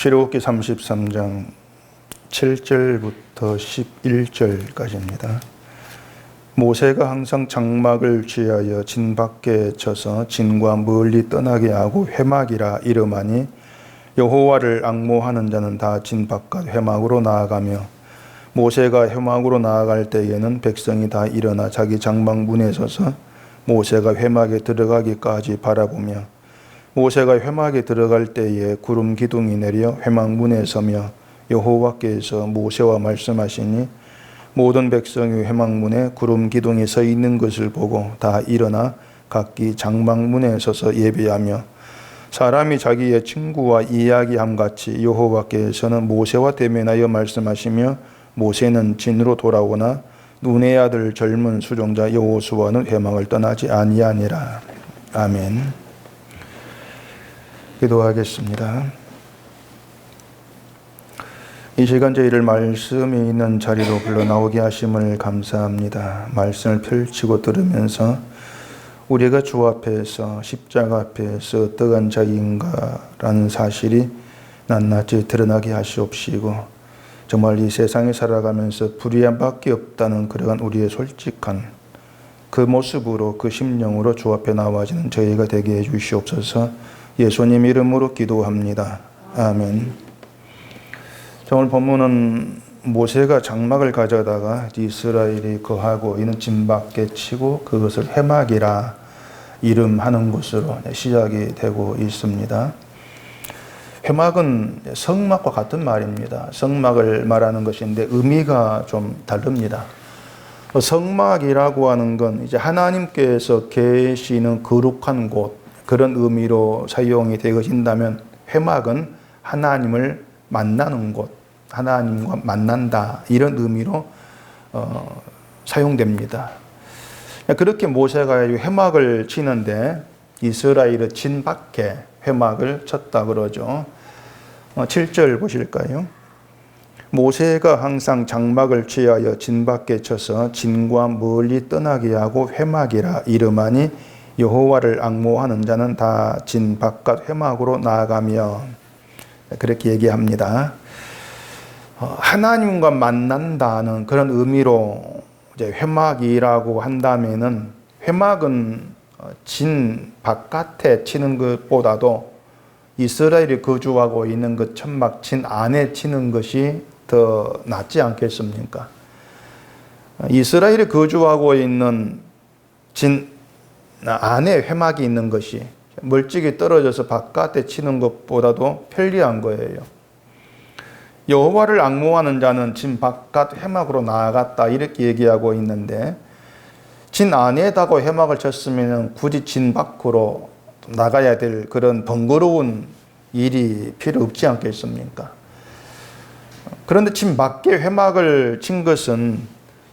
출애굽기 33장 7절부터 11절까지입니다. 모세가 항상 장막을 취하여 진 밖에 쳐서 진과 멀리 떠나게 하고 회막이라 이름하니 여호와를 앙모하는 자는 다 진 바깥 회막으로 나아가며 모세가 회막으로 나아갈 때에는 백성이 다 일어나 자기 장막 문에 서서 모세가 회막에 들어가기까지 바라보며 모세가 회막에 들어갈 때에 구름 기둥이 내려 회막 문에 서며 여호와께서 모세와 말씀하시니 모든 백성이 회막 문에 구름 기둥이 서 있는 것을 보고 다 일어나 각기 장막 문에 서서 예배하며 사람이 자기의 친구와 이야기함 같이 여호와께서는 모세와 대면하여 말씀하시며 모세는 진으로 돌아오나 눈의 아들 젊은 수종자 여호수아는 회막을 떠나지 아니하니라. 아멘. 기도하겠습니다. 이 시간 저희를 말씀이 있는 자리로 불러 나오게 하심을 감사합니다. 말씀을 펼치고 들으면서 우리가 주 앞에서 십자가 앞에서 어떠한 자인가라는 사실이 낱낱이 드러나게 하시옵시고 정말 이 세상에 살아가면서 불의함밖에 없다는 그러한 우리의 솔직한 그 모습으로 그 심령으로 주 앞에 나와지는 저희가 되게 해 주시옵소서. 예수님 이름으로 기도합니다. 아멘. 오늘 본문은 모세가 장막을 가져다가 이스라엘이 거하고 있는 진 밖에 치고 그것을 회막이라 이름하는 것으로 시작이 되고 있습니다. 회막은 성막과 같은 말입니다. 성막을 말하는 것인데 의미가 좀 다릅니다. 성막이라고 하는 건 이제 하나님께서 계시는 거룩한 곳 그런 의미로 사용이 되어진다면 회막은 하나님을 만나는 곳, 하나님과 만난다 이런 의미로 사용됩니다. 그렇게 모세가 회막을 치는데 이스라엘의 진 밖에 회막을 쳤다 그러죠. 7절 보실까요? 모세가 항상 장막을 취하여 진 밖에 쳐서 진과 멀리 떠나게 하고 회막이라 이름하니 여호와를 앙모하는 자는 다 진 바깥 회막으로 나아가며 그렇게 얘기합니다. 하나님과 만난다는 그런 의미로 이제 회막이라고 한다면은 회막은 진 바깥에 치는 것보다도 이스라엘이 거주하고 있는 그 천막 진 안에 치는 것이 더 낫지 않겠습니까? 이스라엘이 거주하고 있는 진 안에 회막이 있는 것이 멀찍이 떨어져서 바깥에 치는 것보다도 편리한 거예요. 여호와를 앙모하는 자는 진 바깥 회막으로 나아갔다 이렇게 얘기하고 있는데 진 안에다가 회막을 쳤으면 굳이 진 밖으로 나가야 될 그런 번거로운 일이 필요 없지 않겠습니까? 그런데 진 밖에 회막을 친 것은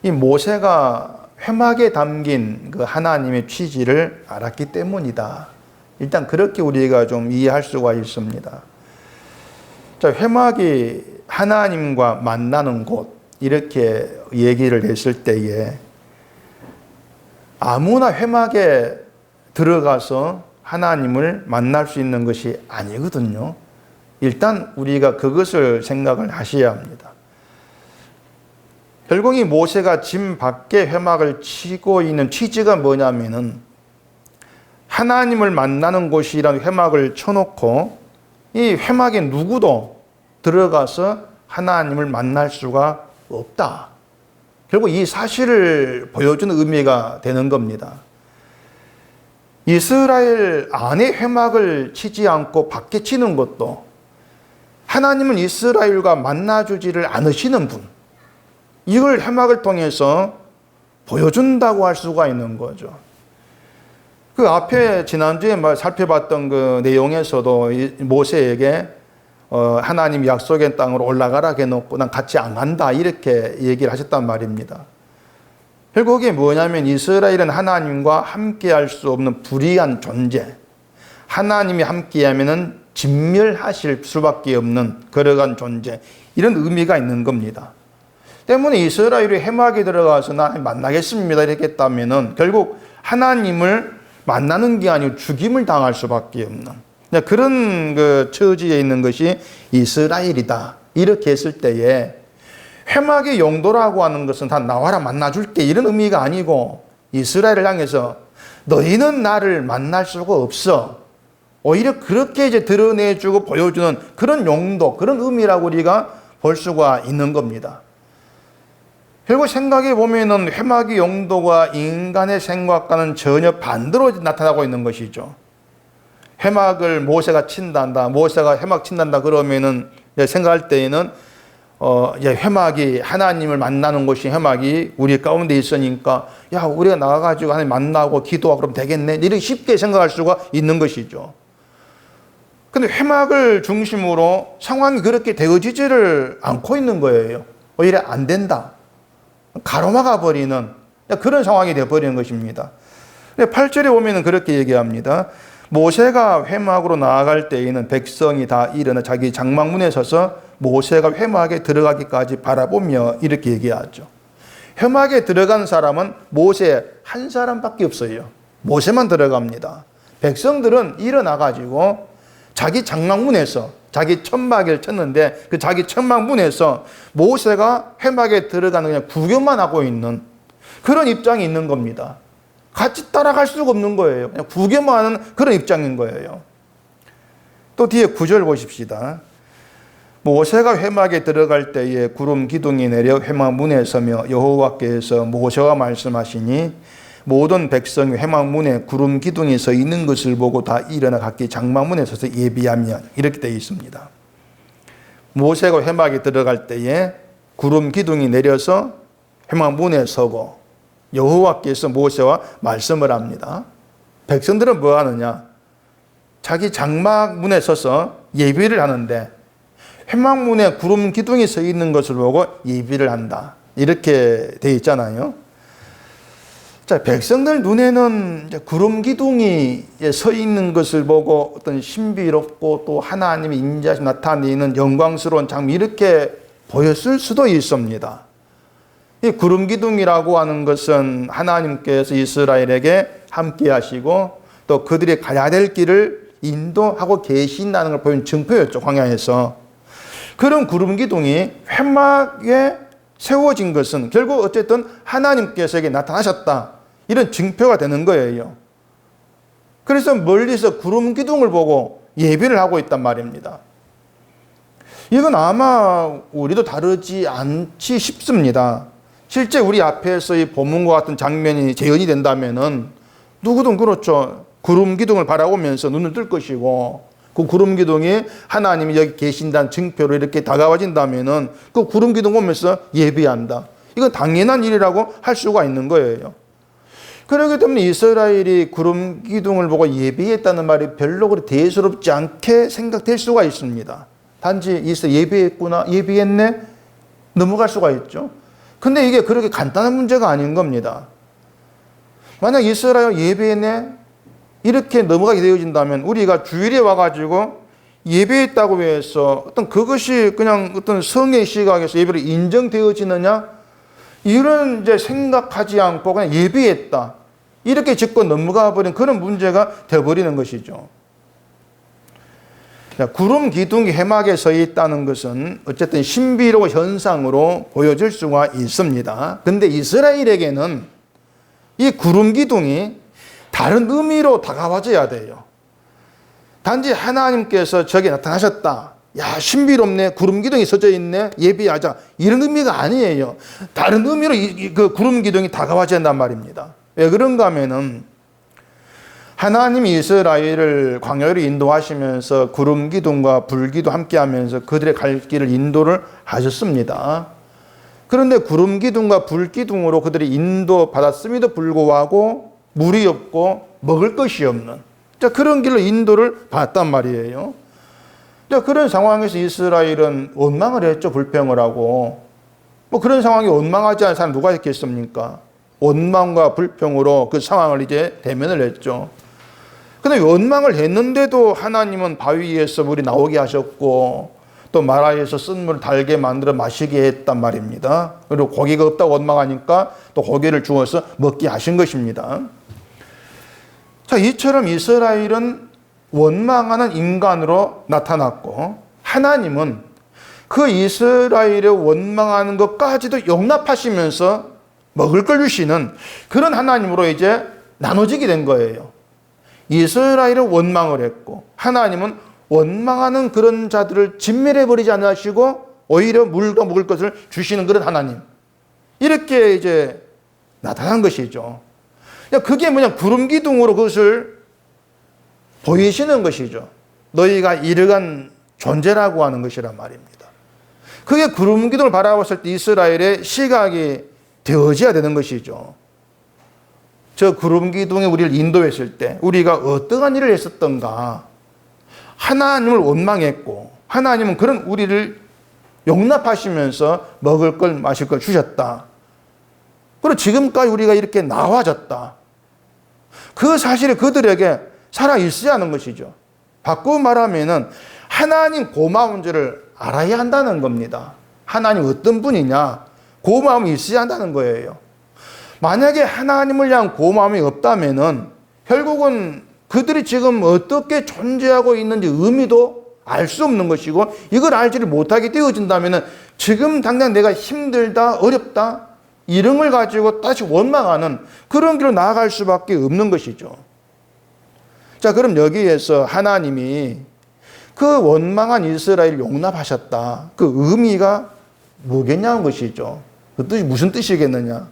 이 모세가 회막에 담긴 그 하나님의 취지를 알았기 때문이다. 일단 그렇게 우리가 좀 이해할 수가 있습니다. 자, 회막이 하나님과 만나는 곳 이렇게 얘기를 했을 때에 아무나 회막에 들어가서 하나님을 만날 수 있는 것이 아니거든요. 일단 우리가 그것을 생각을 하셔야 합니다. 결국 이 모세가 진 밖에 회막을 치고 있는 취지가 뭐냐면은 하나님을 만나는 곳이라는 회막을 쳐놓고 이 회막에 누구도 들어가서 하나님을 만날 수가 없다. 결국 이 사실을 보여주는 의미가 되는 겁니다. 이스라엘 안에 회막을 치지 않고 밖에 치는 것도 하나님은 이스라엘과 만나주지를 않으시는 분, 이걸 회막을 통해서 보여준다고 할 수가 있는 거죠. 그 앞에 지난주에 살펴봤던 그 내용에서도 모세에게 하나님 약속의 땅으로 올라가라 해놓고 난 같이 안 간다 이렇게 얘기를 하셨단 말입니다. 결국에 뭐냐면 이스라엘은 하나님과 함께할 수 없는 불의한 존재, 하나님이 함께하면은 진멸하실 수밖에 없는 그러한 존재, 이런 의미가 있는 겁니다. 때문에 이스라엘이 회막에 들어가서 나 만나겠습니다 이렇게 했다면은 결국 하나님을 만나는 게 아니고 죽임을 당할 수밖에 없는 그런 그 처지에 있는 것이 이스라엘이다. 이렇게 했을 때에 회막의 용도라고 하는 것은 다 나와라 만나줄게 이런 의미가 아니고 이스라엘을 향해서 너희는 나를 만날 수가 없어. 오히려 그렇게 이제 드러내주고 보여주는 그런 용도, 그런 의미라고 우리가 볼 수가 있는 겁니다. 결국 생각해 보면은 회막의 용도가 인간의 생각과는 전혀 반대로 나타나고 있는 것이죠. 회막을 모세가 친단다, 모세가 회막 친단다 그러면은 생각할 때에는 이제 회막이 하나님을 만나는 곳이 회막이 우리 가운데 있으니까 야 우리가 나가가지고 하나님 만나고 기도하고 그러면 되겠네 이렇게 쉽게 생각할 수가 있는 것이죠. 근데 회막을 중심으로 상황이 그렇게 되어지지를 않고 있는 거예요. 오히려 안 된다. 가로막아 버리는 그런 상황이 되어버리는 것입니다. 8절에 보면 그렇게 얘기합니다. 모세가 회막으로 나아갈 때에는 백성이 다 일어나 자기 장막문에 서서 모세가 회막에 들어가기까지 바라보며 이렇게 얘기하죠. 회막에 들어간 사람은 모세 한 사람밖에 없어요. 모세만 들어갑니다. 백성들은 일어나가지고 자기 장막문에서 자기 천막을 쳤는데 그 자기 천막문에서 모세가 회막에 들어가는 그냥 구경만 하고 있는 그런 입장이 있는 겁니다. 같이 따라갈 수가 없는 거예요. 그냥 구경만 하는 그런 입장인 거예요. 또 뒤에 9절 보십시다. 모세가 회막에 들어갈 때에 구름 기둥이 내려 회막 문에 서며 여호와께서 모세와 말씀하시니 모든 백성이 회막 문에 구름 기둥이 서 있는 것을 보고 다 일어나 각기 장막문에 서서 예비하며 이렇게 되어 있습니다. 모세가 회막에 들어갈 때에 구름 기둥이 내려서 회막 문에 서고 여호와께서 모세와 말씀을 합니다. 백성들은 뭐 하느냐? 자기 장막문에 서서 예비를 하는데 회막문에 구름 기둥이 서 있는 것을 보고 예비를 한다. 이렇게 되어 있잖아요. 자, 백성들 눈에는 이제 구름 기둥이 서 있는 것을 보고 어떤 신비롭고 또 하나님의 인자심 나타내는 영광스러운 장면 이렇게 보였을 수도 있습니다. 이 구름 기둥이라고 하는 것은 하나님께서 이스라엘에게 함께 하시고 또 그들이 가야 될 길을 인도하고 계신다는 걸 보여준 증표였죠. 광야에서. 그런 구름 기둥이 회막에 세워진 것은 결국 어쨌든 하나님께서에게 나타나셨다. 이런 증표가 되는 거예요. 그래서 멀리서 구름 기둥을 보고 예비를 하고 있단 말입니다. 이건 아마 우리도 다르지 않지 싶습니다. 실제 우리 앞에서 이 본문과 같은 장면이 재현이 된다면은 누구든 그렇죠. 구름 기둥을 바라보면서 눈을 뜰 것이고 그 구름 기둥이 하나님이 여기 계신다는 증표로 이렇게 다가와진다면은 그 구름 기둥 보면서 예비한다. 이건 당연한 일이라고 할 수가 있는 거예요. 그렇기 때문에 이스라엘이 구름 기둥을 보고 예비했다는 말이 별로 그렇게 대수롭지 않게 생각될 수가 있습니다. 단지 이스라엘 예비했구나, 예비했네 넘어갈 수가 있죠. 근데 이게 그렇게 간단한 문제가 아닌 겁니다. 만약 이스라엘 예배했네 이렇게 넘어가게 되어진다면 우리가 주일에 와가지고 예배했다고 해서 어떤 그것이 그냥 어떤 성의 시각에서 예배로 인정되어지느냐 이런 이제 생각하지 않고 그냥 예배했다 이렇게 짚고 넘어가 버린 그런 문제가 되어버리는 것이죠. 구름 기둥이 회막에 서 있다는 것은 어쨌든 신비로운 현상으로 보여질 수가 있습니다. 근데 이스라엘에게는 이 구름 기둥이 다른 의미로 다가와줘야 돼요. 단지 하나님께서 저기 나타나셨다. 야, 신비롭네. 구름 기둥이 서져 있네. 예비하자. 이런 의미가 아니에요. 다른 의미로 그 구름 기둥이 다가와줘야 한단 말입니다. 왜 그런가 하면은 하나님이 이스라엘을 광야로 인도하시면서 구름 기둥과 불 기둥 함께 하면서 그들의 갈 길을 인도를 하셨습니다. 그런데 구름 기둥과 불 기둥으로 그들이 인도받았음에도 불구하고 물이 없고 먹을 것이 없는 그런 길로 인도를 받았단 말이에요. 그런 상황에서 이스라엘은 원망을 했죠. 불평을 하고. 뭐 그런 상황이 원망하지 않은 사람 누가 있겠습니까? 원망과 불평으로 그 상황을 이제 대면을 했죠. 근데 원망을 했는데도 하나님은 바위에서 물이 나오게 하셨고 또 마라에서 쓴 물을 달게 만들어 마시게 했단 말입니다. 그리고 고기가 없다고 원망하니까 또 고기를 주어서 먹게 하신 것입니다. 자, 이처럼 이스라엘은 원망하는 인간으로 나타났고, 하나님은 그 이스라엘의 원망하는 것까지도 용납하시면서 먹을 걸 주시는 그런 하나님으로 이제 나눠지게 된 거예요. 이스라엘은 원망을 했고, 하나님은 원망하는 그런 자들을 진멸해버리지 않으시고 오히려 물과 먹을 것을 주시는 그런 하나님, 이렇게 이제 나타난 것이죠. 그게 뭐냐, 구름 기둥으로 그것을 보이시는 것이죠. 너희가 이러한 존재라고 하는 것이란 말입니다. 그게 구름 기둥을 바라봤을 때 이스라엘의 시각이 되어져야 되는 것이죠. 저 구름 기둥에 우리를 인도했을 때 우리가 어떠한 일을 했었던가, 하나님을 원망했고 하나님은 그런 우리를 용납하시면서 먹을 걸 마실 걸 주셨다. 그리고 지금까지 우리가 이렇게 나와졌다. 그 사실이 그들에게 살아있어야 하는 것이죠. 바꾸고 말하면은 하나님 고마운지를 알아야 한다는 겁니다. 하나님 어떤 분이냐, 고마움이 있어야 한다는 거예요. 만약에 하나님을 향한 고마움이 없다면은 결국은 그들이 지금 어떻게 존재하고 있는지 의미도 알 수 없는 것이고, 이걸 알지를 못하게 되어진다면은 지금 당장 내가 힘들다, 어렵다, 이런 걸 가지고 다시 원망하는 그런 길로 나아갈 수밖에 없는 것이죠. 자, 그럼 여기에서 하나님이 그 원망한 이스라엘을 용납하셨다. 그 의미가 뭐겠냐는 것이죠. 그 뜻이 무슨 뜻이겠느냐.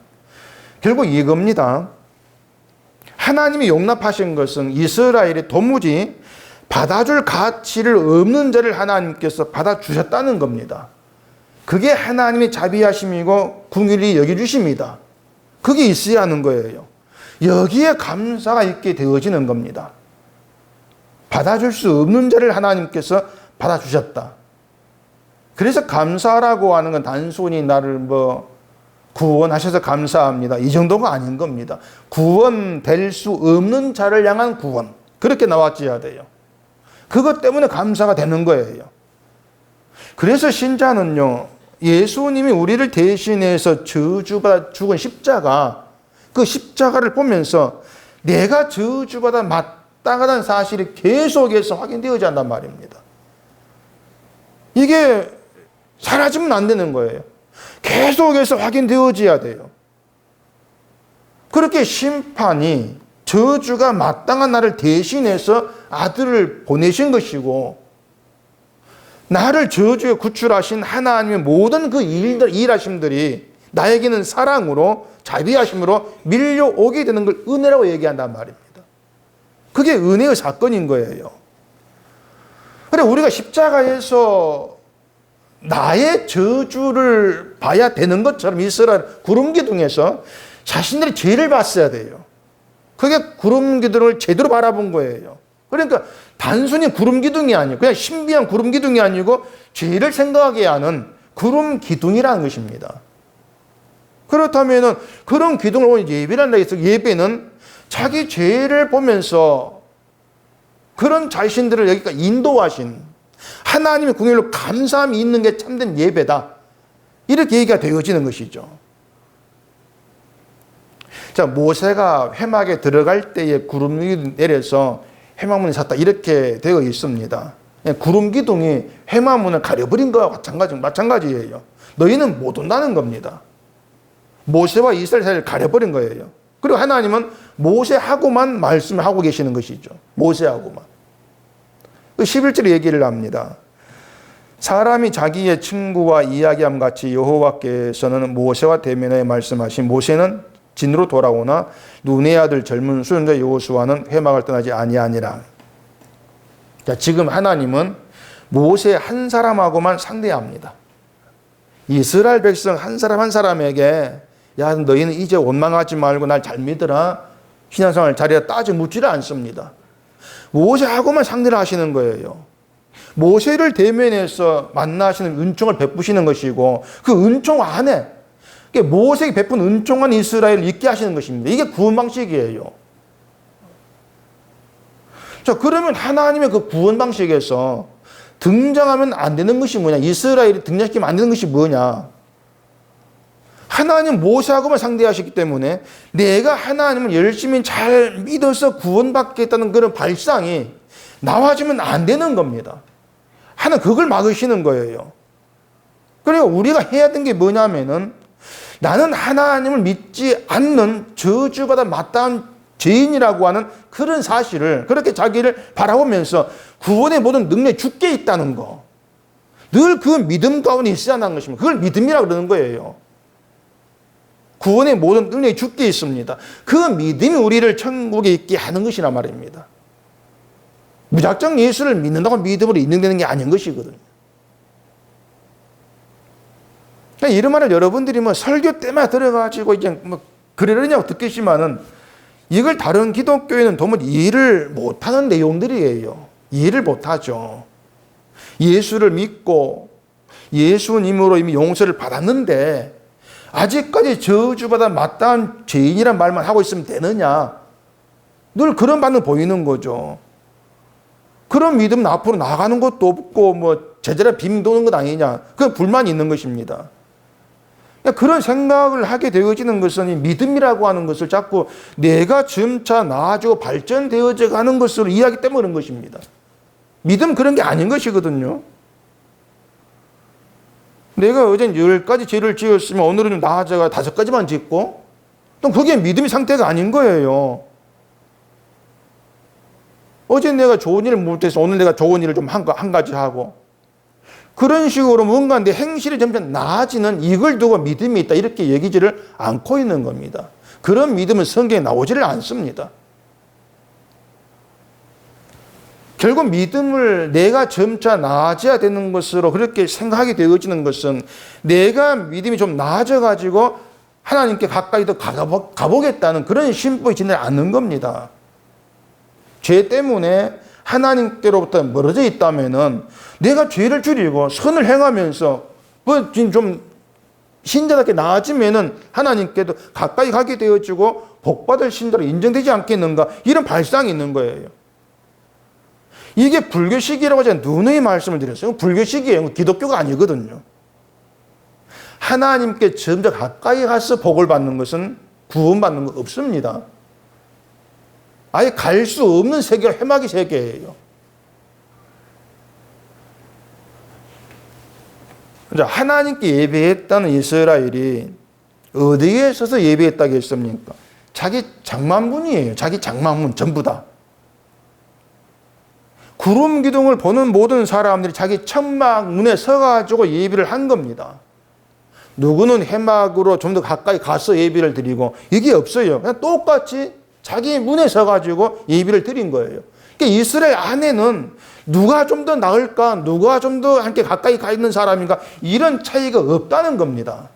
결국 이겁니다. 하나님이 용납하신 것은 이스라엘이 도무지 받아줄 가치를 없는 자를 하나님께서 받아주셨다는 겁니다. 그게 하나님의 자비하심이고 긍휼히 여겨주십니다. 그게 있어야 하는 거예요. 여기에 감사가 있게 되어지는 겁니다. 받아줄 수 없는 자를 하나님께서 받아주셨다. 그래서 감사라고 하는 건 단순히 나를 구원하셔서 감사합니다, 이 정도가 아닌 겁니다. 구원될 수 없는 자를 향한 구원, 그렇게 나왔어야 돼요. 그것 때문에 감사가 되는 거예요. 그래서 신자는요, 예수님이 우리를 대신해서 저주받아 죽은 십자가, 그 십자가를 보면서 내가 저주받아 마땅하다는 사실이 계속해서 확인되어야 한단 말입니다. 이게 사라지면 안 되는 거예요. 계속해서 확인되어져야 돼요. 그렇게 심판이, 저주가 마땅한 나를 대신해서 아들을 보내신 것이고, 나를 저주에 구출하신 하나님의 모든 그 일하심들이 나에게는 사랑으로, 자비하심으로 밀려오게 되는 걸 은혜라고 얘기한단 말입니다. 그게 은혜의 사건인 거예요. 그래, 우리가 십자가에서 나의 저주를 봐야 되는 것처럼 이스라엘 구름기둥에서 자신들이 죄를 봤어야 돼요. 그게 구름기둥을 제대로 바라본 거예요. 그러니까 단순히 구름기둥이 아니고, 그냥 신비한 구름기둥이 아니고 죄를 생각하게 하는 구름기둥이라는 것입니다. 그렇다면 그런 기둥을 보면 예배란다 해서, 예배는 자기 죄를 보면서 그런 자신들을 여기까지 인도하신 하나님의 긍휼로 감사함이 있는 게 참된 예배다, 이렇게 얘기가 되어지는 것이죠. 자, 모세가 회막에 들어갈 때에 구름이 내려서 회막문이 샀다, 이렇게 되어 있습니다. 구름 기둥이 회막문을 가려버린 거와 마찬가지예요. 너희는 못 온다는 겁니다. 모세와 이스라엘 사이를 가려버린 거예요. 그리고 하나님은 모세하고만 말씀을 하고 계시는 것이죠. 모세하고만. 11절 얘기를 합니다. 사람이 자기의 친구와 이야기함 같이 여호와께서는 모세와 대면하여 말씀하신, 모세는 진으로 돌아오나 눈의 아들 젊은 수련자 여호수아는 회막을 떠나지 아니하니라. 자, 지금 하나님은 모세 한 사람하고만 상대합니다. 이스라엘 백성 한 사람 한 사람에게, 야, 너희는 이제 원망하지 말고 날 잘 믿어라, 신앙생활 잘해라, 따져 묻지를 않습니다. 모세하고만 상대를 하시는 거예요. 모세를 대면해서 만나시는 은총을 베푸시는 것이고, 그 은총 안에 모세에게 베푼 은총한 이스라엘을 있게 하시는 것입니다. 이게 구원 방식이에요. 자, 그러면 하나님의 그 구원 방식에서 등장하면 안 되는 것이 뭐냐? 이스라엘이 등장시키면 안 되는 것이 뭐냐? 하나님 모세하고만 상대하시기 때문에 내가 하나님을 열심히 잘 믿어서 구원받겠다는 그런 발상이 나와주면 안 되는 겁니다. 하나님 그걸 막으시는 거예요. 그리고 우리가 해야 되는 게 뭐냐면은 나는 하나님을 믿지 않는 저주받아 마땅한 죄인이라고 하는 그런 사실을 그렇게 자기를 바라보면서 구원의 모든 능력이 주께 있다는 거. 늘 그 믿음 가운데 있어야 하는 것입니다. 그걸 믿음이라고 그러는 거예요. 구원의 모든 능력이 주께 있습니다. 그 믿음이 우리를 천국에 있게 하는 것이란 말입니다. 무작정 예수를 믿는다고 믿음으로 인정되는 게 아닌 것이거든요. 이런 말을 여러분들이 뭐 설교 때만 들어가지고 이제 뭐 그러려냐고 듣겠지만은 이걸 다른 기독교에는 도무지 이해를 못하는 내용들이에요. 이해를 못하죠. 예수를 믿고 예수님으로 이미 용서를 받았는데 아직까지 저주받아 마땅한 죄인이란 말만 하고 있으면 되느냐. 늘 그런 반응 보이는 거죠. 그런 믿음은 앞으로 나가는 것도 없고 뭐 제자리 빙 도는 것 아니냐. 그건 불만이 있는 것입니다. 그런 생각을 하게 되어지는 것은 믿음이라고 하는 것을 자꾸 내가 점차 나아지고 발전되어져 가는 것으로 이해하기 때문에 그런 것입니다. 믿음 그런 게 아닌 것이거든요. 내가 어젠 10가지 죄를 지었으면 오늘은 나아져가 5가지만 짓고 또 그게 믿음의 상태가 아닌 거예요. 어제 내가 좋은 일을 못해서 오늘 내가 좋은 일을 좀 한 가지 하고 그런 식으로 뭔가 내 행실이 점점 나아지는 이걸 두고 믿음이 있다 이렇게 얘기지를 않고 있는 겁니다. 그런 믿음은 성경에 나오지를 않습니다. 결국 믿음을 내가 점차 나아져야 되는 것으로 그렇게 생각하게 되어지는 것은 내가 믿음이 좀 나아져가지고 하나님께 가까이 더 가보겠다는 그런 심보에 지내지 않는 겁니다. 죄 때문에 하나님께로부터 멀어져 있다면은 내가 죄를 줄이고 선을 행하면서 좀 신자답게 나아지면은 하나님께도 가까이 가게 되어지고 복받을 신자로 인정되지 않겠는가 이런 발상이 있는 거예요. 이게 불교식이라고 제가 누누이 말씀을 드렸어요. 불교식이에요. 기독교가 아니거든요. 하나님께 점점 가까이 가서 복을 받는 것은 구원받는 거 없습니다. 아예 갈 수 없는 세계가 회막의 세계예요. 하나님께 예배했다는 이스라엘이 어디에 서서 예배했다고 했습니까? 자기 장막문이에요. 자기 장막문 전부 다. 구름 기둥을 보는 모든 사람들이 자기 천막문에 서가지고 예배를 한 겁니다. 누구는 해막으로 좀 더 가까이 가서 예배를 드리고 이게 없어요. 그냥 똑같이 자기 문에 서가지고 예배를 드린 거예요. 그러니까 이스라엘 안에는 누가 좀 더 나을까, 누가 좀 더 함께 가까이 가 있는 사람인가 이런 차이가 없다는 겁니다.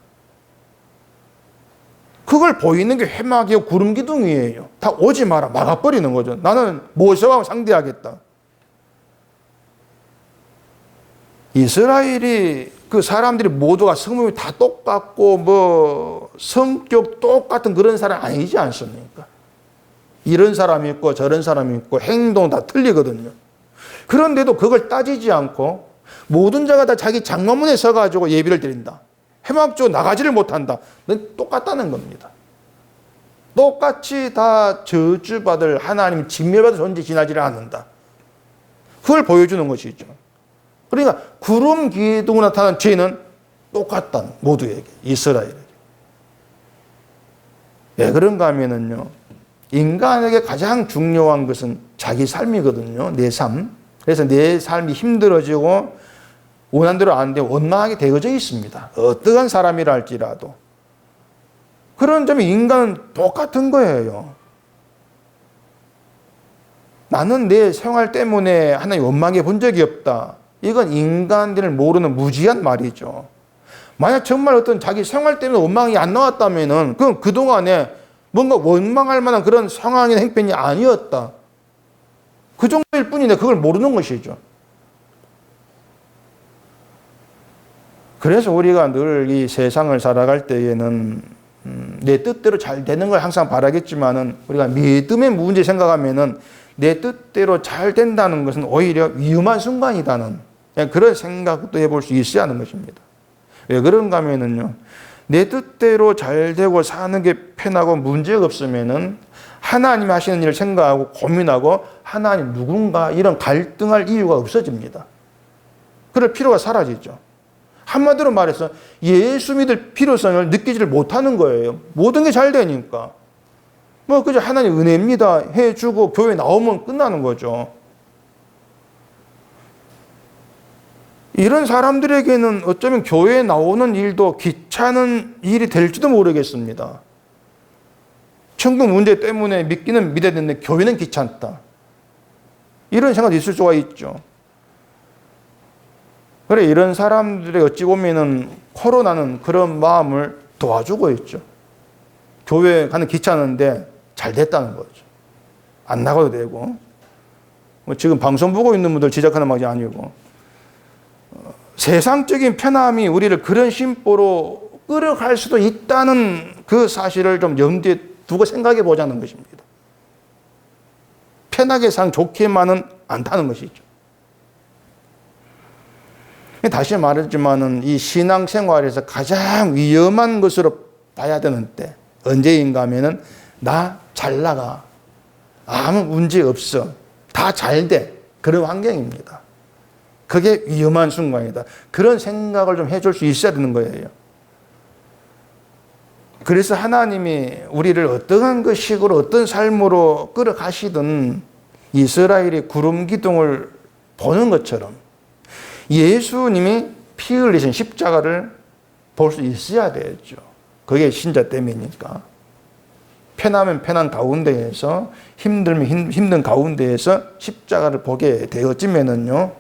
그걸 보이는 게 회막이고 구름 기둥이에요. 다 오지 마라 막아버리는 거죠. 나는 모세와 상대하겠다. 이스라엘이 그 사람들이 모두가 성품이 다 똑같고 뭐 성격 똑같은 그런 사람 아니지 않습니까? 이런 사람이 있고 저런 사람이 있고 행동 다 틀리거든요. 그런데도 그걸 따지지 않고 모든 자가 다 자기 장막문에 서가지고 예배를 드린다. 회막 쪽 나가지를 못한다. 똑같다는 겁니다. 똑같이 다 저주받을 하나님 징멸받을 존재 지나지를 않는다. 그걸 보여주는 것이죠. 그러니까 구름 기둥으로 나타난 죄는 똑같다. 모두에게. 이스라엘에게. 왜 그런가 하면은요. 인간에게 가장 중요한 것은 자기 삶이거든요. 내 삶. 그래서 내 삶이 힘들어지고 원하는 대로 안 되고 원망하게 되어져 있습니다. 어떠한 사람이라 할지라도. 그런 점이 인간은 똑같은 거예요. 나는 내 생활 때문에 하나님 원망해 본 적이 없다. 이건 인간들을 모르는 무지한 말이죠. 만약 정말 어떤 자기 생활 때문에 원망이 안 나왔다면은 그건 그동안에 뭔가 원망할 만한 그런 상황이나 행편이 아니었다. 그 정도일 뿐인데 그걸 모르는 것이죠. 그래서 우리가 늘 이 세상을 살아갈 때에는 내 뜻대로 잘 되는 걸 항상 바라겠지만은 우리가 믿음의 문제 생각하면은 내 뜻대로 잘 된다는 것은 오히려 위험한 순간이다는 그런 생각도 해볼 수 있어야 하는 것입니다. 왜 그런가 하면은요. 내 뜻대로 잘 되고 사는 게 편하고 문제가 없으면은 하나님 하시는 일을 생각하고 고민하고 하나님 누군가 이런 갈등할 이유가 없어집니다. 그럴 필요가 사라지죠. 한마디로 말해서 예수 믿을 필요성을 느끼지를 못하는 거예요. 모든 게 잘 되니까. 뭐 그저 하나님 은혜입니다 해주고 교회 나오면 끝나는 거죠. 이런 사람들에게는 어쩌면 교회에 나오는 일도 귀찮은 일이 될지도 모르겠습니다. 천국 문제 때문에 믿기는 믿어야 되는데 교회는 귀찮다. 이런 생각이 있을 수가 있죠. 그래, 이런 사람들의 어찌 보면은 코로나는 그런 마음을 도와주고 있죠. 교회 가는 귀찮은데 잘 됐다는 거죠. 안 나가도 되고. 뭐 지금 방송 보고 있는 분들 지적하는 말이 아니고. 세상적인 편함이 우리를 그런 심보로 끌어갈 수도 있다는 그 사실을 좀 염두에 두고 생각해 보자는 것입니다. 편하게 산 좋게만은 않다는 것이죠. 다시 말했지만은 이 신앙생활에서 가장 위험한 것으로 봐야 되는 때 언제인가 하면은 나 잘 나가. 아무 문제 없어. 다 잘 돼. 그런 환경입니다. 그게 위험한 순간이다. 그런 생각을 좀 해줄 수 있어야 되는 거예요. 그래서 하나님이 우리를 어떠한 그 식으로 어떤 삶으로 끌어가시든 이스라엘의 구름 기둥을 보는 것처럼 예수님이 피 흘리신 십자가를 볼 수 있어야 되죠. 그게 신자됨이니까. 편하면 편한 가운데에서 힘들면 힘든 가운데에서 십자가를 보게 되어지면은요,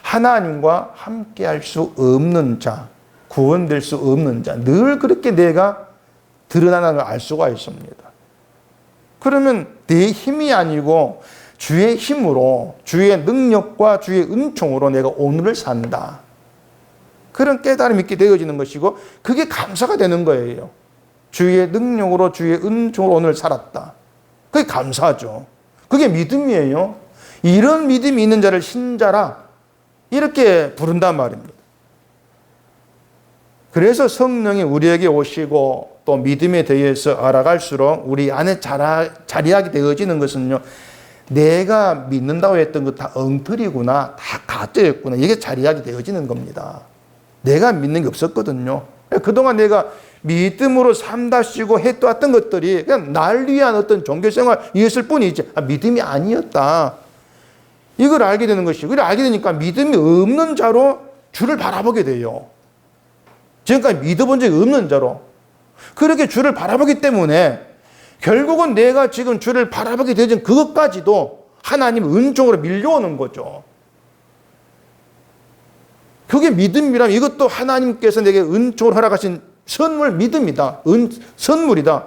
하나님과 함께 할 수 없는 자, 구원될 수 없는 자, 늘 그렇게 내가 드러나는 걸 알 수가 있습니다. 그러면 내 힘이 아니고 주의 힘으로, 주의 능력과 주의 은총으로 내가 오늘을 산다. 그런 깨달음이 있게 되어지는 것이고, 그게 감사가 되는 거예요. 주의 능력으로, 주의 은총으로 오늘 살았다. 그게 감사죠. 그게 믿음이에요. 이런 믿음이 있는 자를 신자라 이렇게 부른단 말입니다. 그래서 성령이 우리에게 오시고 또 믿음에 대해서 알아갈수록 우리 안에 자리하게 되어지는 것은요, 내가 믿는다고 했던 것 다 엉터리구나, 다 가짜였구나, 이게 자리하게 되어지는 겁니다. 내가 믿는 게 없었거든요. 그동안 내가 믿음으로 삼다시고 했던 것들이 그냥 날 위한 어떤 종교생활이었을 뿐이지 믿음이 아니었다. 이걸 알게 되는 것이고, 이걸 알게 되니까 믿음이 없는 자로 주를 바라보게 돼요. 지금까지 믿어본 적이 없는 자로. 그렇게 주를 바라보기 때문에 결국은 내가 지금 주를 바라보게 되진 그것까지도 하나님 은총으로 밀려오는 거죠. 그게 믿음이라면 이것도 하나님께서 내게 은총을 허락하신 선물, 믿음이다. 선물이다.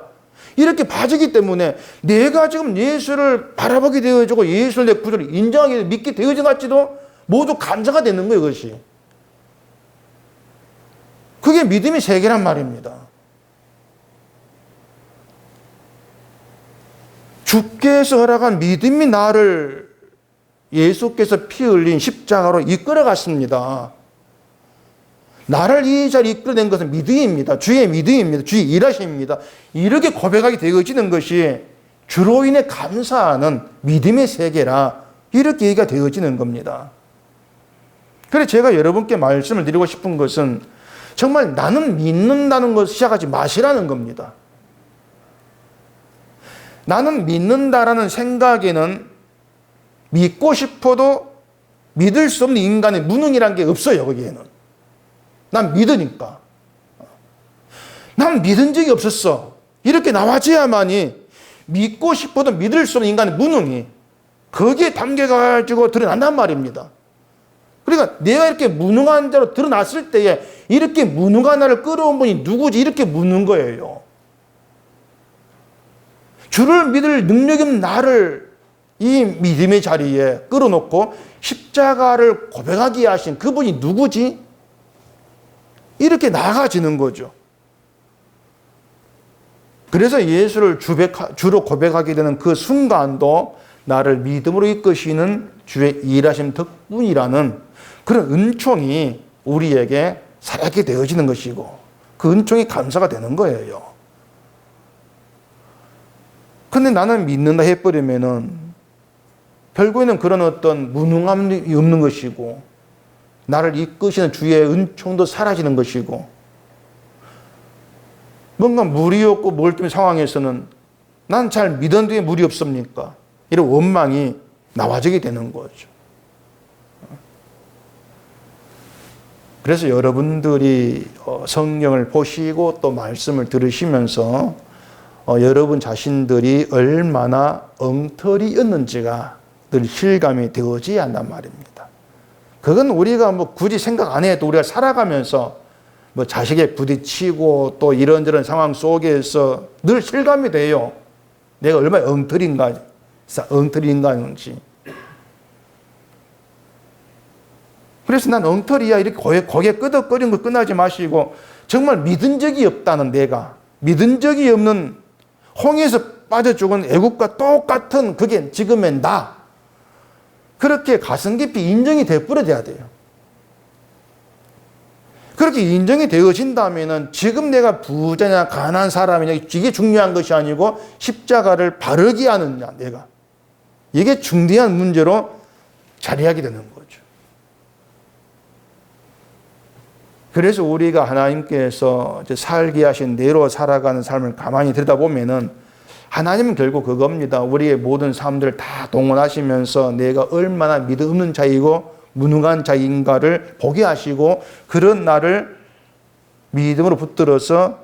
이렇게 봐지기 때문에 내가 지금 예수를 바라보게 되어지고 예수를 내 구주로 인정하게 믿게 되어진 것 같지도 모두 감사가 되는 거예요, 그것이. 그게 믿음의 세계란 말입니다. 주께서 허락한 믿음이 나를 예수께서 피 흘린 십자가로 이끌어갔습니다. 나를 이 자리에 이끌어낸 것은 믿음입니다. 주의 믿음입니다. 주의 일하심입니다. 이렇게 고백하게 되어지는 것이 주로 인해 감사하는 믿음의 세계라 이렇게 얘기가 되어지는 겁니다. 그래서 제가 여러분께 말씀을 드리고 싶은 것은 정말 나는 믿는다는 것을 시작하지 마시라는 겁니다. 나는 믿는다라는 생각에는 믿고 싶어도 믿을 수 없는 인간의 무능이라는 게 없어요, 거기에는. 난 믿으니까. 난 믿은 적이 없었어. 이렇게 나와줘야만이 믿고 싶어도 믿을 수 없는 인간의 무능이 거기에 담겨가지고 드러난단 말입니다. 그러니까 내가 이렇게 무능한 자로 드러났을 때에 이렇게 무능한 나를 끌어온 분이 누구지? 이렇게 묻는 거예요. 주를 믿을 능력이 없는 나를 이 믿음의 자리에 끌어놓고 십자가를 고백하게 하신 그분이 누구지? 이렇게 나아가지는 거죠. 그래서 예수를 주로 고백하게 되는 그 순간도 나를 믿음으로 이끄시는 주의 일하심 덕분이라는 그런 은총이 우리에게 살아있게 되어지는 것이고, 그 은총이 감사가 되는 거예요. 근데 나는 믿는다 해버리면은 결국에는 그런 어떤 무능함이 없는 것이고 나를 이끄시는 주의 은총도 사라지는 것이고 뭔가 물이 없고 멀뚱한 상황에서는 난 잘 믿었는데 물이 없습니까? 이런 원망이 나와지게 되는 거죠. 그래서 여러분들이 성경을 보시고 또 말씀을 들으시면서 여러분 자신들이 얼마나 엉터리였는지가 늘 실감이 되어져야 한단 말입니다. 그건 우리가 뭐 굳이 생각 안 해도 우리가 살아가면서 뭐 자식에 부딪히고 또 이런저런 상황 속에서 늘 실감이 돼요. 내가 얼마나 엉터리인가인지. 그래서 난 엉터리야 이렇게 고개 끄덕거리는 거 끝나지 마시고 정말 믿은 적이 없다는 내가 믿은 적이 없는 홍해에서 빠져 죽은 애국과 똑같은 그게 지금의 나 그렇게 가슴 깊이 인정이 되어버려야 돼요. 그렇게 인정이 되어진다면 지금 내가 부자냐 가난한 사람이냐 이게 중요한 것이 아니고 십자가를 바르게 하느냐 내가 이게 중대한 문제로 자리하게 되는 거죠. 그래서 우리가 하나님께서 살게 하신 대로 살아가는 삶을 가만히 들여다보면은 하나님은 결국 그겁니다. 우리의 모든 삶들을 다 동원하시면서 내가 얼마나 믿음 없는 자이고 무능한 자인가를 보게 하시고 그런 나를 믿음으로 붙들어서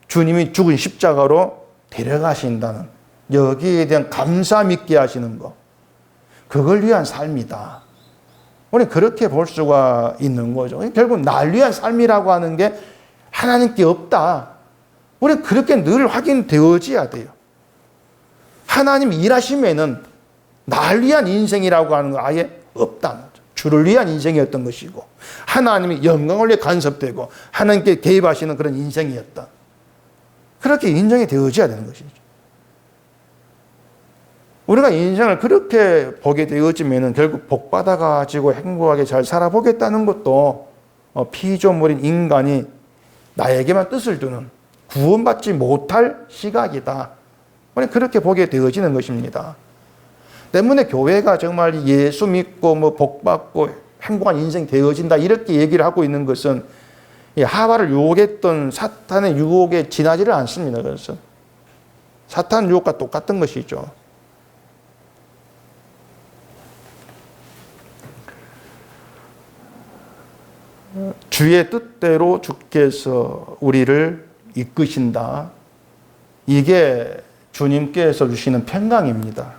주님이 죽은 십자가로 데려가신다는 여기에 대한 감사함 있게 하시는 것 그걸 위한 삶이다. 우리 그렇게 볼 수가 있는 거죠. 결국 날 위한 삶이라고 하는 게 하나님께 없다. 우리 그렇게 늘 확인되어져야 돼요. 하나님 일하시면은 날 위한 인생이라고 하는 거 아예 없다. 주를 위한 인생이었던 것이고 하나님이 영광을 위해 간섭되고 하나님께 개입하시는 그런 인생이었다. 그렇게 인정이 되어져야 되는 것이죠. 우리가 인생을 그렇게 보게 되어지면 결국 복 받아가지고 행복하게 잘 살아보겠다는 것도 피조물인 인간이 나에게만 뜻을 두는 구원받지 못할 시각이다. 우리 그렇게 보게 되어지는 것입니다. 때문에 교회가 정말 예수 믿고 뭐 복 받고 행복한 인생 되어진다 이렇게 얘기를 하고 있는 것은 하와를 유혹했던 사탄의 유혹에 지나지를 않습니다. 그래서 사탄 유혹과 똑같은 것이죠. 주의 뜻대로 주께서 우리를 이끄신다. 이게 주님께서 주시는 평강입니다.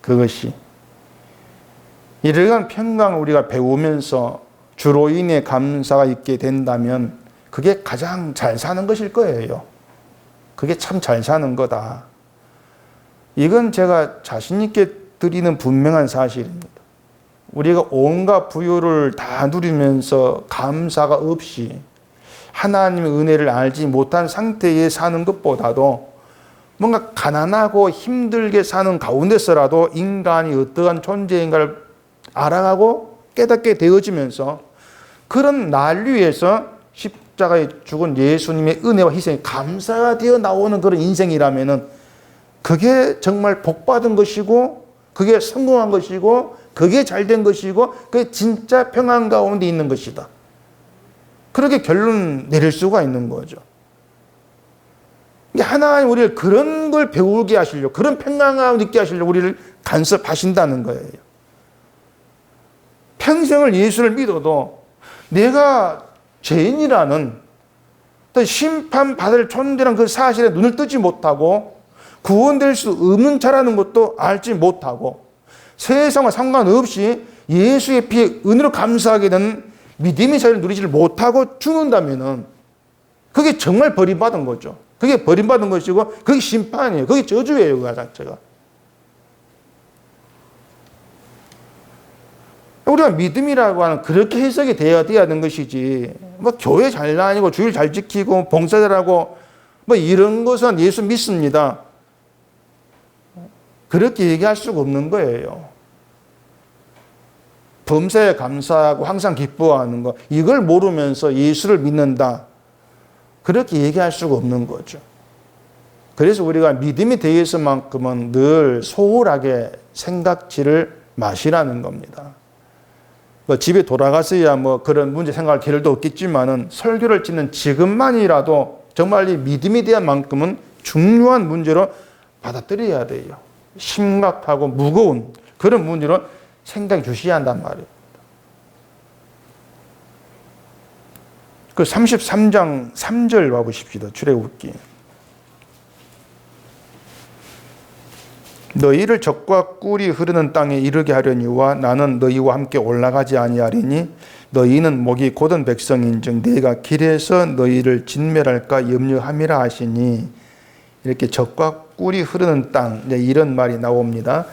그것이 이러한 평강을 우리가 배우면서 주로 인해 감사가 있게 된다면 그게 가장 잘 사는 것일 거예요. 그게 참 잘 사는 거다. 이건 제가 자신 있게 드리는 분명한 사실입니다. 우리가 온갖 부유를 다 누리면서 감사가 없이 하나님의 은혜를 알지 못한 상태에 사는 것보다도 뭔가 가난하고 힘들게 사는 가운데서라도 인간이 어떠한 존재인가를 알아가고 깨닫게 되어지면서 그런 날 위해서 십자가에 죽은 예수님의 은혜와 희생이 감사가 되어 나오는 그런 인생이라면은 그게 정말 복받은 것이고 그게 성공한 것이고 그게 잘된 것이고 그게 진짜 평안 가운데 있는 것이다. 그렇게 결론 내릴 수가 있는 거죠. 하나님 우리를 그런 걸 배우게 하시려고 그런 평강함을 느끼게 하시려고 우리를 간섭하신다는 거예요. 평생을 예수를 믿어도 내가 죄인이라는 심판받을 존재라는 그 사실에 눈을 뜨지 못하고 구원될 수 없는 자라는 것도 알지 못하고 세상과 상관없이 예수의 피에 은혜로 감사하게 되는 믿음의 자유를 누리지를 못하고 죽는다면 그게 정말 버림받은 거죠. 그게 버림받은 것이고 그게 심판이에요. 그게 저주예요. 그 자체가. 우리가 믿음이라고 하는 그렇게 해석이 돼야 되는 것이지 뭐 교회 잘 다니고 주일 잘 지키고 봉사자라고 뭐 이런 것은 예수 믿습니다. 그렇게 얘기할 수가 없는 거예요. 범사에 감사하고 항상 기뻐하는 거 이걸 모르면서 예수를 믿는다. 그렇게 얘기할 수가 없는 거죠. 그래서 우리가 믿음에 대해서만큼은 늘 소홀하게 생각지를 마시라는 겁니다. 뭐 집에 돌아가서야 뭐 그런 문제 생각할 겨를도 없겠지만은 설교를 듣는 지금만이라도 정말 이 믿음에 대한 만큼은 중요한 문제로 받아들여야 돼요. 심각하고 무거운 그런 문제로 생각해 주셔야 한단 말이에요. 그 33장 3절 봐보십시다. 출애굽기. 너희를 적과 꿀이 흐르는 땅에 이르게 하려니와 나는 너희와 함께 올라가지 아니하리니 너희는 목이 곧은 백성인즉 내가 길에서 너희를 진멸할까 염려함이라 하시니, 이렇게 적과 꿀이 흐르는 땅, 이런 말이 나옵니다.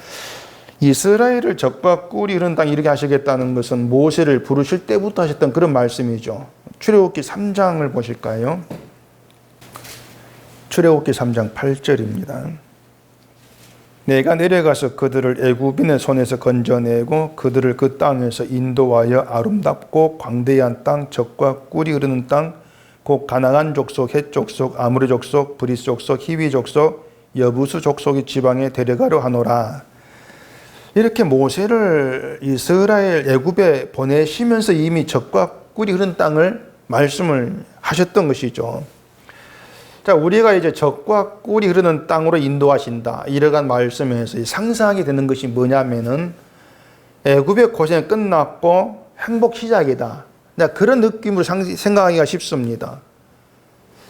이스라엘을 적과 꿀이 흐르는 땅 이렇게 하시겠다는 것은 모세를 부르실 때부터 하셨던 그런 말씀이죠. 출애굽기 3장을 보실까요? 출애굽기 3장 8절입니다. 내가 내려가서 그들을 애굽인의 손에서 건져내고 그들을 그 땅에서 인도하여 아름답고 광대한 땅, 적과 꿀이 흐르는 땅, 곧 가나안 족속, 헷 족속, 아모리 족속, 브리스 족속, 히위 족속, 여부수 족속의 지방에 데려가려 하노라. 이렇게 모세를 이스라엘 애굽에 보내시면서 이미 적과 꿀이 흐르는 땅을 말씀을 하셨던 것이죠. 자, 우리가 이제 적과 꿀이 흐르는 땅으로 인도하신다, 이러한 말씀에서 상상하게 되는 것이 뭐냐면은 애굽의 고생이 끝났고 행복 시작이다, 그런 느낌으로 생각하기가 쉽습니다.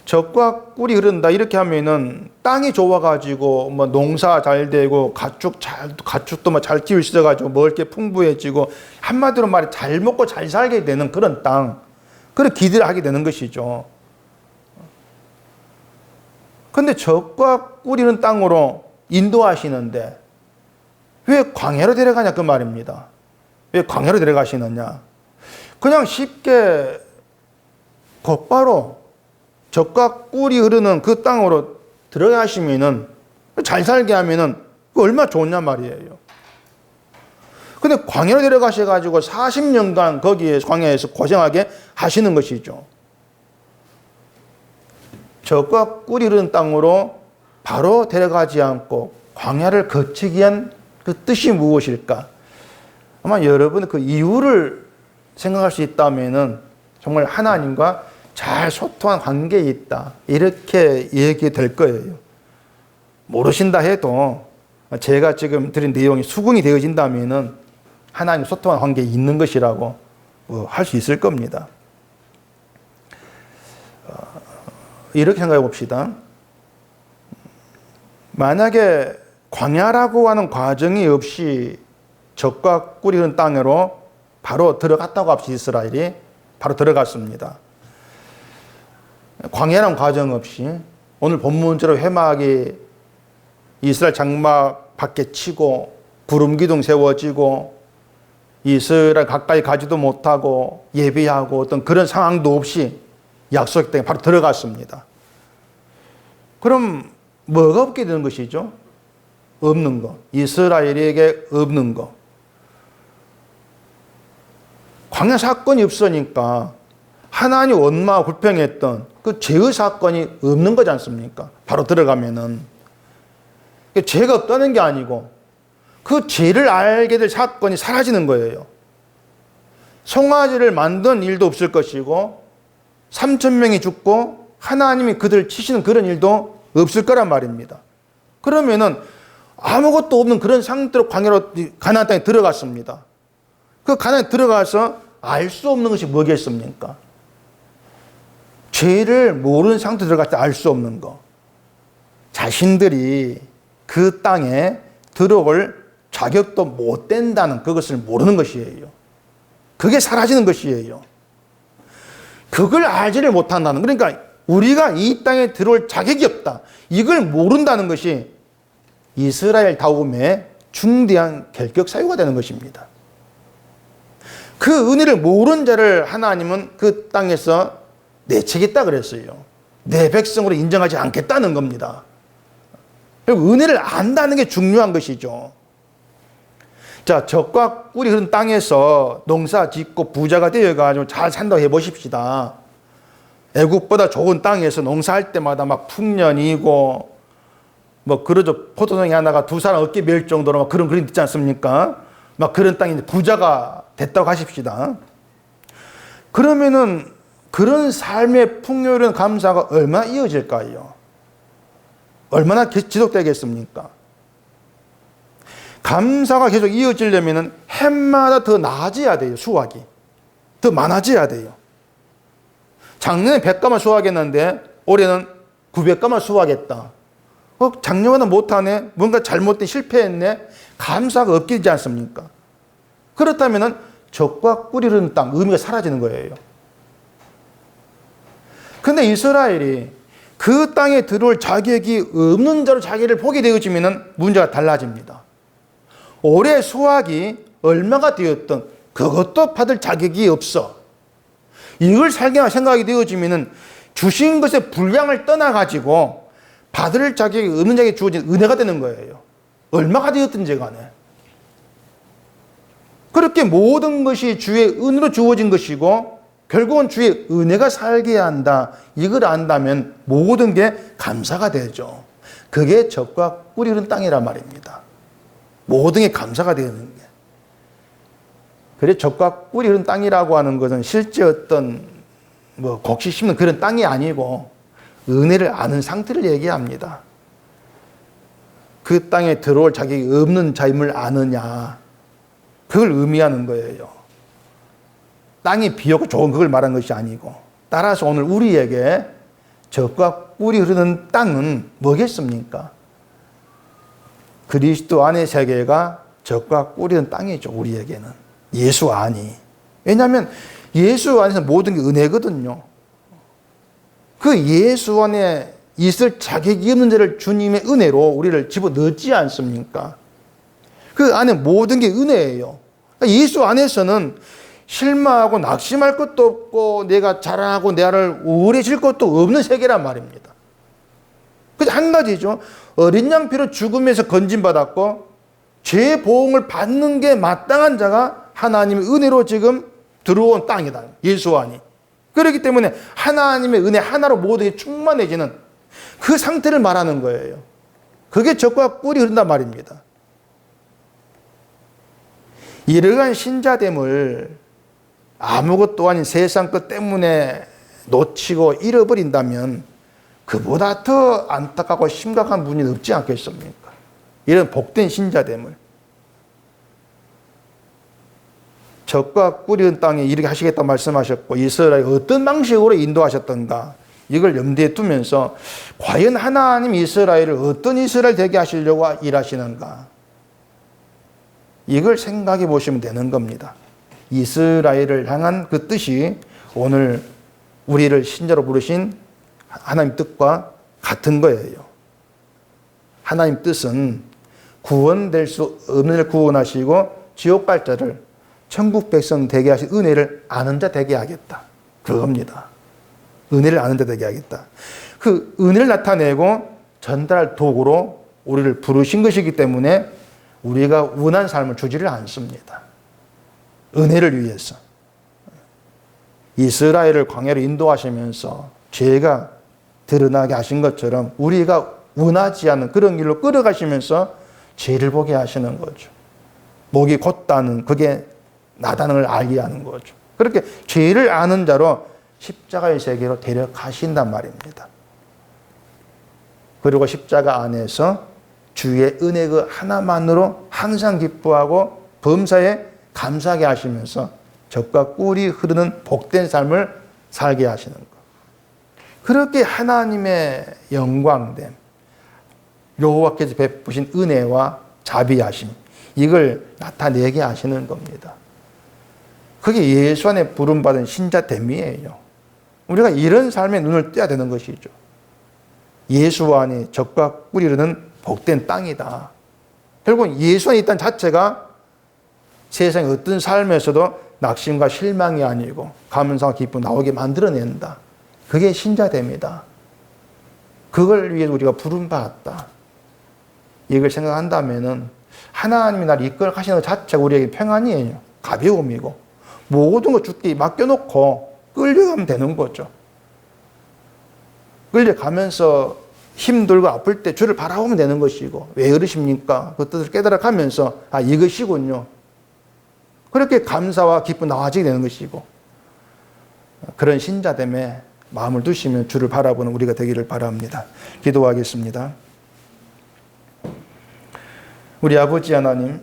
적과 꿀이 흐른다 이렇게 하면은 땅이 좋아가지고 뭐 농사 잘 되고 가축도 뭐 잘 키울 수 있어가지고 먹을 게 풍부해지고 한마디로 말해 잘 먹고 잘 살게 되는 그런 땅, 그런 기대를 하게 되는 것이죠. 근데 적과 꿀이 흐르는 땅으로 인도하시는데 왜 광야로 데려가냐 그 말입니다. 왜 광야로 데려가시느냐? 그냥 쉽게 곧바로 적과 꿀이 흐르는 그 땅으로 들어가시면은, 잘 살게 하면은 얼마나 좋냐 말이에요. 근데 광야로 데려가셔가지고 40년간 거기에 광야에서 고생하게 하시는 것이죠. 적과 꿀이 흐르는 땅으로 바로 데려가지 않고 광야를 거치기 위한 그 뜻이 무엇일까? 아마 여러분 그 이유를 생각할 수 있다면은 정말 하나님과 잘 소통한 관계에 있다, 이렇게 얘기될 거예요. 모르신다 해도 제가 지금 드린 내용이 수긍이 되어진다면은 하나님 소통한 관계에 있는 것이라고 할 수 있을 겁니다. 이렇게 생각해 봅시다. 만약에 광야라고 하는 과정이 없이 적과 꿀이 흐르는 땅으로 바로 들어갔다고 합시다. 이스라엘이 바로 들어갔습니다. 광야라는 과정 없이 오늘 본문대로 회막이 이스라엘 장막 밖에 치고 구름기둥 세워지고 이스라엘 가까이 가지도 못하고 예배하고 어떤 그런 상황도 없이 약속 땅에 바로 들어갔습니다. 그럼 뭐가 없게 되는 것이죠? 없는 거. 이스라엘에게 없는 거. 광야 사건이 없으니까 하나님 원망하고 불평했던 그 죄의 사건이 없는 거지 않습니까? 바로 들어가면은. 죄가 없다는 게 아니고 그 죄를 알게 될 사건이 사라지는 거예요. 송아지를 만든 일도 없을 것이고 3,000명이 죽고 하나님이 그들을 치시는 그런 일도 없을 거란 말입니다. 그러면은 아무것도 없는 그런 상태로 광야로 가나안 땅에 들어갔습니다. 그 가나안에 들어가서 알 수 없는 것이 뭐겠습니까? 죄를 모르는 상태로 들어갈 때 알 수 없는 거. 자신들이 그 땅에 들어올 자격도 못 된다는 그것을 모르는 것이에요. 그게 사라지는 것이에요. 그걸 알지를 못한다는, 그러니까 우리가 이 땅에 들어올 자격이 없다, 이걸 모른다는 것이 이스라엘 다움의 중대한 결격 사유가 되는 것입니다. 그 은혜를 모르는 자를 하나님은 그 땅에서 내치겠다 그랬어요. 내 백성으로 인정하지 않겠다는 겁니다. 은혜를 안다는 게 중요한 것이죠. 자, 적과 꿀이 흐른 땅에서 농사 짓고 부자가 되어가지고 잘 산다고 해보십시다. 애국보다 좋은 땅에서 농사할 때마다 막 풍년이고 뭐 그러죠. 포도송이 하나가 두 사람 어깨 멜 정도로 막 그런 그림 있지 않습니까? 막 그런 땅이 부자가 됐다고 하십시다. 그러면은 그런 삶의 풍요로운 감사가 얼마나 이어질까요? 얼마나 지속되겠습니까? 감사가 계속 이어지려면 해마다 더 나아져야 돼요. 수확이. 더 많아져야 돼요. 작년에 100가마 수확했는데 올해는 900가마 수확했다. 작년보다 못하네. 뭔가 잘못된 실패했네. 감사가 없게 되지 않습니까? 그렇다면 적과 꿀이 흐르는 땅, 의미가 사라지는 거예요. 근데 이스라엘이 그 땅에 들어올 자격이 없는 자로 자기를 보게 되어지면 문제가 달라집니다. 올해 수확이 얼마가 되었든 그것도 받을 자격이 없어. 이걸 살게 생각이 되어지면 주신 것의 분량을 떠나가지고 받을 자격이 없는 자에게 주어진 은혜가 되는 거예요. 얼마가 되었든지 간에. 그렇게 모든 것이 주의 은혜로 주어진 것이고 결국은 주의 은혜가 살게 한다. 이걸 안다면 모든 게 감사가 되죠. 그게 적과 꿀이 흐르는 땅이란 말입니다. 모든 게 감사가 되는 게. 그래 적과 꿀이 흐르는 땅이라고 하는 것은 실제 어떤 뭐 곡식 심는 그런 땅이 아니고 은혜를 아는 상태를 얘기합니다. 그 땅에 들어올 자격이 없는 자임을 아느냐. 그걸 의미하는 거예요. 땅이 비옥고 좋은 그걸 말한 것이 아니고. 따라서 오늘 우리에게 적과 꿀이 흐르는 땅은 뭐겠습니까? 그리스도 안의 세계가 적과 꿀이 흐르는 땅이죠. 우리에게는. 예수 안이. 왜냐하면 예수 안에서 모든 게 은혜거든요. 그 예수 안에 있을 자격이 없는 자를 주님의 은혜로 우리를 집어넣지 않습니까? 그 안에 모든 게 은혜예요. 예수 안에서는 실망하고 낙심할 것도 없고 내가 자랑하고 나를 우월해질 것도 없는 세계란 말입니다. 그래서 한 가지죠. 어린 양 피로 죽음에서 건진받았고 죄 보응을 받는 게 마땅한 자가 하나님의 은혜로 지금 들어온 땅이다. 예수 안이. 그렇기 때문에 하나님의 은혜 하나로 모두에 충만해지는 그 상태를 말하는 거예요. 그게 적과 꿀이 흐른단 말입니다. 이러한 신자됨을 아무것도 아닌 세상 것 때문에 놓치고 잃어버린다면 그보다 더 안타깝고 심각한 분이 없지 않겠습니까? 이런 복된 신자됨을. 적과 꿀이 흐른 땅에 이르게 하시겠다 말씀하셨고 이스라엘이 어떤 방식으로 인도하셨던가 이걸 염두에 두면서 과연 하나님 이스라엘을 어떤 이스라엘 되게 하시려고 일하시는가 이걸 생각해 보시면 되는 겁니다. 이스라엘을 향한 그 뜻이 오늘 우리를 신자로 부르신 하나님 뜻과 같은 거예요. 하나님 뜻은 구원될 수 없는 자를 구원하시고 지옥 갈 자를 천국 백성 되게 하신 은혜를 아는 자 되게 하겠다. 그겁니다. 은혜를 아는 자 되게 하겠다. 그 은혜를 나타내고 전달할 도구로 우리를 부르신 것이기 때문에 우리가 원한 삶을 주지를 않습니다. 은혜를 위해서. 이스라엘을 광야로 인도하시면서 죄가 드러나게 하신 것처럼 우리가 원하지 않는 그런 길로 끌어가시면서 죄를 보게 하시는 거죠. 목이 곧다는 그게 나다는 걸 알게 하는 거죠. 그렇게 죄를 아는 자로 십자가의 세계로 데려가신단 말입니다. 그리고 십자가 안에서 주의 은혜 그 하나만으로 항상 기뻐하고 범사에 감사하게 하시면서 적과 꿀이 흐르는 복된 삶을 살게 하시는 것. 그렇게 하나님의 영광됨, 여호와께서 베푸신 은혜와 자비하심 이걸 나타내게 하시는 겁니다. 그게 예수 안에 부름받은 신자됨이에요. 우리가 이런 삶에 눈을 떼야 되는 것이죠. 예수 안에 적과 꿀이 흐르는 복된 땅이다. 결국은 예수 안에 있다는 자체가 세상의 어떤 삶에서도 낙심과 실망이 아니고 감사와 기쁨 나오게 만들어낸다. 그게 신자됨이다. 그걸 위해서 우리가 부름받았다. 이걸 생각한다면은 하나님이 나를 이끌어 가시는 것 자체가 우리에게 평안이에요. 가벼움이고 모든 거 주께 맡겨놓고 끌려가면 되는 거죠. 끌려가면서 힘들고 아플 때 주를 바라보면 되는 것이고, 왜 그러십니까? 그 뜻을 깨달아가면서 이것이군요. 그렇게 감사와 기쁨 나와지게 되는 것이고, 그런 신자됨에 마음을 두시면 주를 바라보는 우리가 되기를 바랍니다. 기도하겠습니다. 우리 아버지 하나님,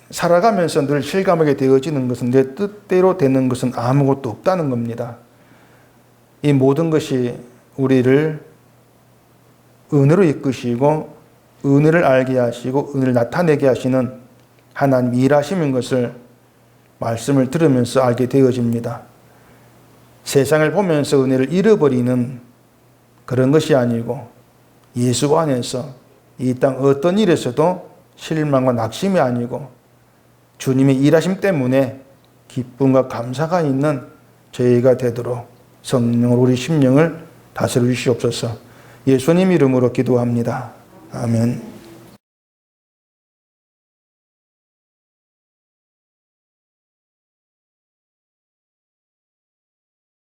살아가면서 늘 실감하게 되어지는 것은, 내 뜻대로 되는 것은 아무것도 없다는 겁니다. 이 모든 것이 우리를 은혜로 이끄시고 은혜를 알게 하시고 은혜를 나타내게 하시는 하나님 일하심인 것을 말씀을 들으면서 알게 되어집니다. 세상을 보면서 은혜를 잃어버리는 그런 것이 아니고, 예수 안에서 이 땅 어떤 일에서도 실망과 낙심이 아니고 주님의 일하심 때문에 기쁨과 감사가 있는 저희가 되도록 성령으로 우리 심령을 다스려 주시옵소서. 예수님 이름으로 기도합니다. 아멘.